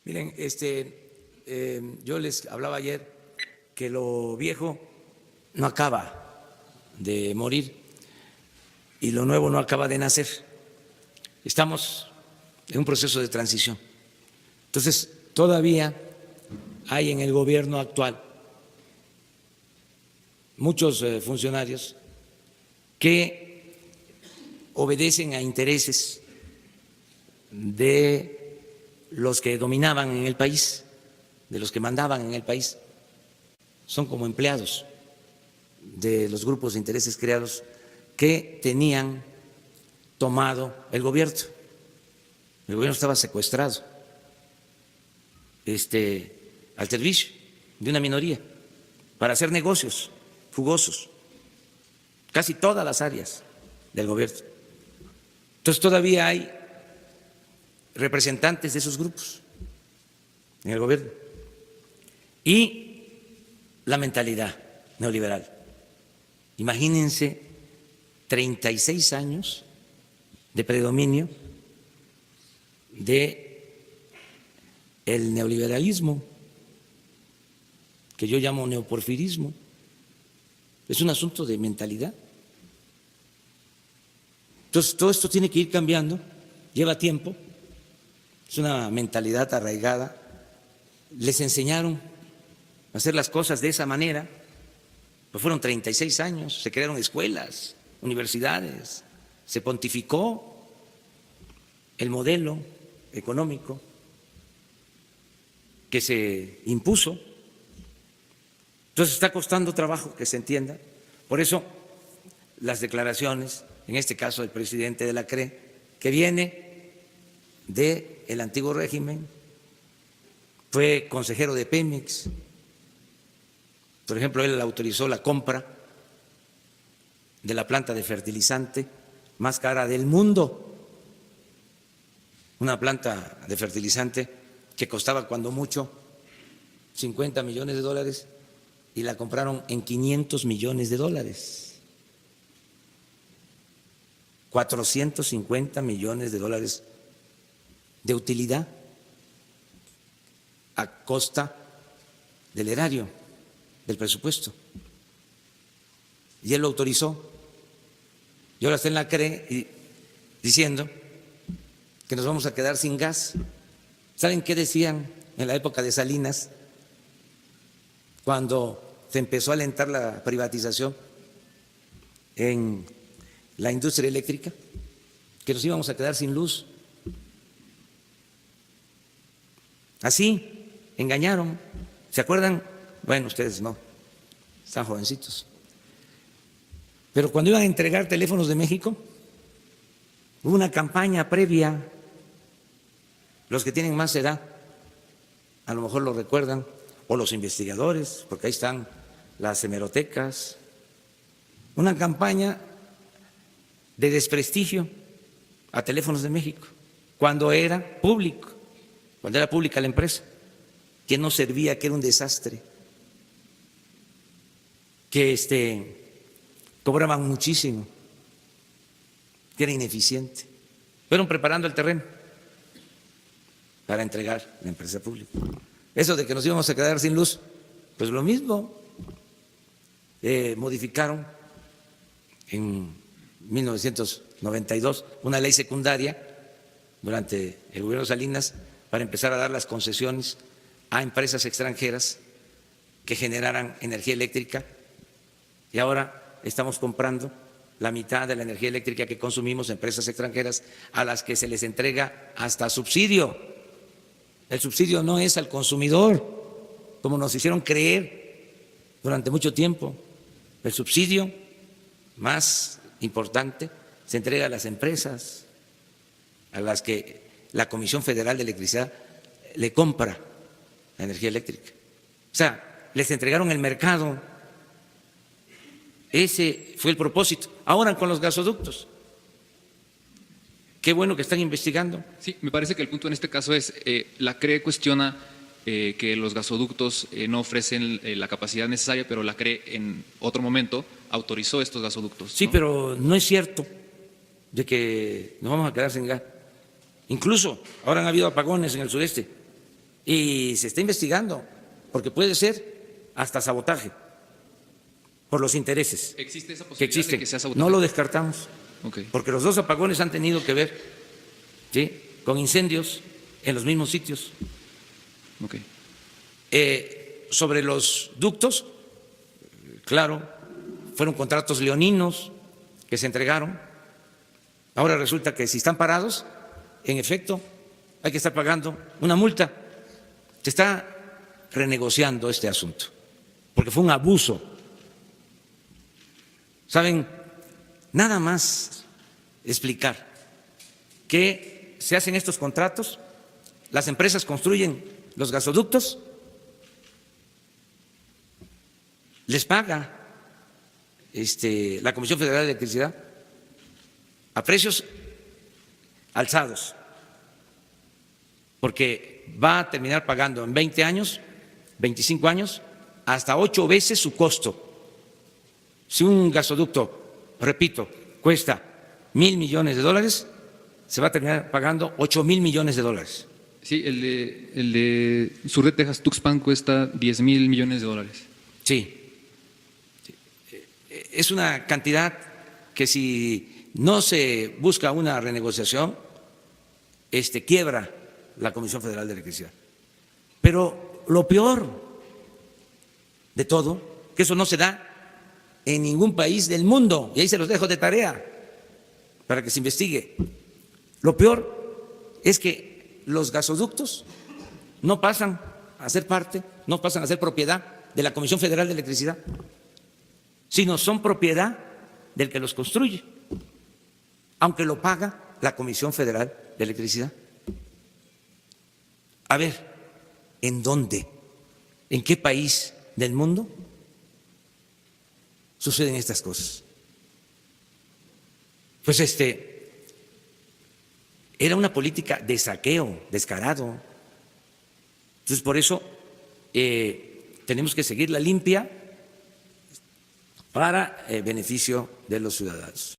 Miren, yo les hablaba ayer que lo viejo no acaba de morir y lo nuevo no acaba de nacer. Estamos en un proceso de transición. Entonces, todavía hay en el gobierno actual muchos funcionarios que obedecen a intereses de los que dominaban en el país, de los que mandaban en el país. Son como empleados de los grupos de intereses creados que tenían tomado el gobierno. El gobierno estaba secuestrado al servicio de una minoría para hacer negocios jugosos, casi todas las áreas del gobierno. Entonces todavía hay representantes de esos grupos en el gobierno y la mentalidad neoliberal. Imagínense 36 años de predominio de el neoliberalismo, que yo llamo neoporfirismo. Es un asunto de mentalidad. Entonces, todo esto tiene que ir cambiando, lleva tiempo, es una mentalidad arraigada. Les enseñaron a hacer las cosas de esa manera, pues fueron 36 años, se crearon escuelas, universidades, se pontificó el modelo económico que se impuso. Entonces está costando trabajo que se entienda. Por eso las declaraciones, en este caso del presidente de la CRE, que viene del antiguo régimen, fue consejero de Pemex. Por ejemplo, él autorizó la compra de la planta de fertilizante más cara del mundo, una planta de fertilizante que costaba cuando mucho 50 millones de dólares y la compraron en 500 millones de dólares, 450 millones de dólares de utilidad a costa del erario, del presupuesto. Y él lo autorizó. Y ahora está en la CRE diciendo que nos vamos a quedar sin gas. ¿Saben qué decían en la época de Salinas, cuando se empezó a alentar la privatización en la industria eléctrica? Que nos íbamos a quedar sin luz. Así engañaron. ¿Se acuerdan? Bueno, ustedes no, están jovencitos. Pero cuando iban a entregar teléfonos de México, hubo una campaña previa. Los que tienen más edad a lo mejor lo recuerdan, o los investigadores, porque ahí están las hemerotecas. Una campaña de desprestigio a Teléfonos de México, cuando era público, cuando era pública la empresa, que no servía, que era un desastre, que cobraban muchísimo, que era ineficiente. Fueron preparando el terreno para entregar la empresa pública. Eso de que nos íbamos a quedar sin luz, pues lo mismo. Modificaron en 1992 una ley secundaria durante el gobierno de Salinas para empezar a dar las concesiones a empresas extranjeras que generaran energía eléctrica, y ahora estamos comprando la mitad de la energía eléctrica que consumimos a empresas extranjeras, a las que se les entrega hasta subsidio. El subsidio no es al consumidor, como nos hicieron creer durante mucho tiempo. El subsidio más importante se entrega a las empresas, a las que la Comisión Federal de Electricidad le compra la energía eléctrica. O sea, les entregaron el mercado. Ese fue el propósito. Ahora con los gasoductos. Qué bueno que están investigando. Sí, me parece que el punto en este caso es, la CRE cuestiona que los gasoductos no ofrecen la capacidad necesaria, pero la CRE en otro momento autorizó estos gasoductos. Sí, ¿no? pero no es cierto de que nos vamos a quedar sin gas. Incluso ahora han habido apagones en el sureste y se está investigando, porque puede ser hasta sabotaje por los intereses ¿Existe esa que posibilidad existen. de que sea sabotaje? No lo descartamos, Ok. porque los dos apagones han tenido que ver, ¿sí?, con incendios en los mismos sitios. Ok. Sobre los ductos, claro, fueron contratos leoninos que se entregaron. Ahora resulta que si están parados, en efecto, hay que estar pagando una multa. Se está renegociando este asunto, porque fue un abuso. ¿Saben? Nada más explicar que se hacen estos contratos, las empresas construyen los gasoductos, les paga la Comisión Federal de Electricidad a precios alzados, porque va a terminar pagando en 20 años, 25 años, hasta 8 veces su costo. Si un gasoducto, repito, cuesta $1,000 millones, se va a terminar pagando $8,000 millones. Sí, el de Sur de Texas, Tuxpan, cuesta $10,000 millones. Sí. Es una cantidad que si no se busca una renegociación, quiebra la Comisión Federal de Electricidad. Pero lo peor de todo, que eso no se da en ningún país del mundo, y ahí se los dejo de tarea para que se investigue. Lo peor es que los gasoductos no pasan a ser parte, no pasan a ser propiedad de la Comisión Federal de Electricidad, sino son propiedad del que los construye, aunque lo paga la Comisión Federal de Electricidad. A ver, ¿en dónde? ¿En qué país del mundo suceden estas cosas? Pues era una política de saqueo descarado. Entonces, por eso tenemos que seguirla limpia para beneficio de los ciudadanos.